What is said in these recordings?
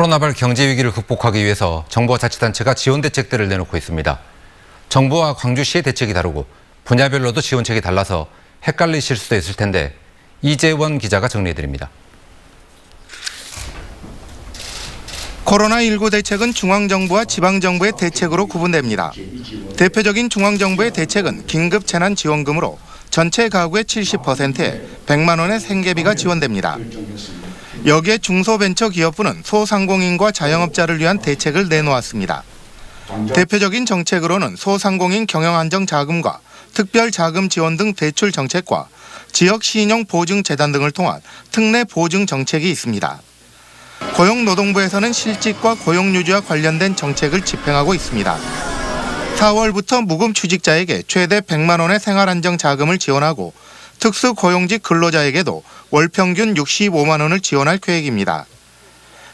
코로나발 경제 위기를 극복하기 위해서 정부와 자치단체가 지원 대책들을 내놓고 있습니다. 정부와 광주시의 대책이 다르고 분야별로도 지원책이 달라서 헷갈리실 수도 있을 텐데 이재원 기자가 정리해드립니다. 코로나19 대책은 중앙정부와 지방정부의 대책으로 구분됩니다. 대표적인 중앙정부의 대책은 긴급재난지원금으로 전체 가구의 70%에 100만 원의 생계비가 지원됩니다. 여기에 중소벤처기업부는 소상공인과 자영업자를 위한 대책을 내놓았습니다. 대표적인 정책으로는 소상공인 경영안정자금과 특별자금 지원 등 대출 정책과 지역신용보증재단 등을 통한 특례 보증 정책이 있습니다. 고용노동부에서는 실직과 고용유지와 관련된 정책을 집행하고 있습니다. 4월부터 무급휴직자에게 최대 100만 원의 생활안정자금을 지원하고 특수고용직 근로자에게도 월 평균 65만 원을 지원할 계획입니다.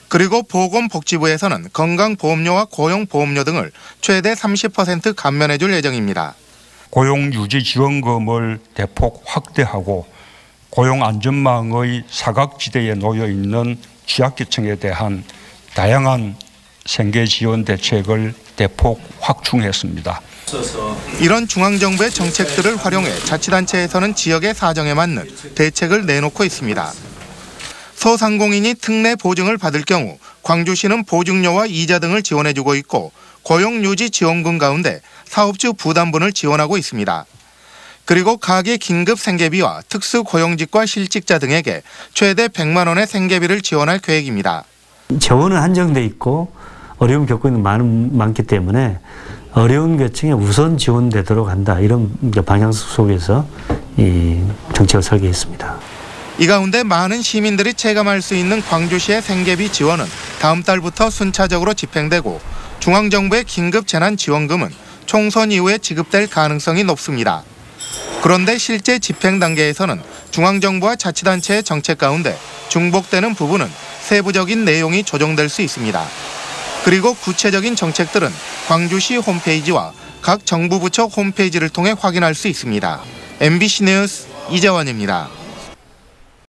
그리고 보건복지부에서는 건강보험료와 고용보험료 등을 최대 30% 감면해줄 예정입니다. 고용유지지원금을 대폭 확대하고 고용안전망의 사각지대에 놓여 있는 취약계층에 대한 다양한 생계지원 대책을 대폭 확충했습니다. 이런 중앙정부의 정책들을 활용해 자치단체에서는 지역의 사정에 맞는 대책을 내놓고 있습니다. 소상공인이 특례 보증을 받을 경우 광주시는 보증료와 이자 등을 지원해주고 있고 고용유지 지원금 가운데 사업주 부담분을 지원하고 있습니다. 그리고 가계 긴급 생계비와 특수고용직과 실직자 등에게 최대 100만 원의 생계비를 지원할 계획입니다. 재원은 한정돼 있고 어려움 겪고 있는 많기 때문에 어려운 계층에 우선 지원되도록 한다. 이런 방향 속에서 이 정책을 설계했습니다. 이 가운데 많은 시민들이 체감할 수 있는 광주시의 생계비 지원은 다음 달부터 순차적으로 집행되고 중앙정부의 긴급재난지원금은 총선 이후에 지급될 가능성이 높습니다. 그런데 실제 집행 단계에서는 중앙정부와 자치단체의 정책 가운데 중복되는 부분은 세부적인 내용이 조정될 수 있습니다. 그리고 구체적인 정책들은 광주시 홈페이지와 각 정부 부처 홈페이지를 통해 확인할 수 있습니다. MBC 뉴스 이재원입니다.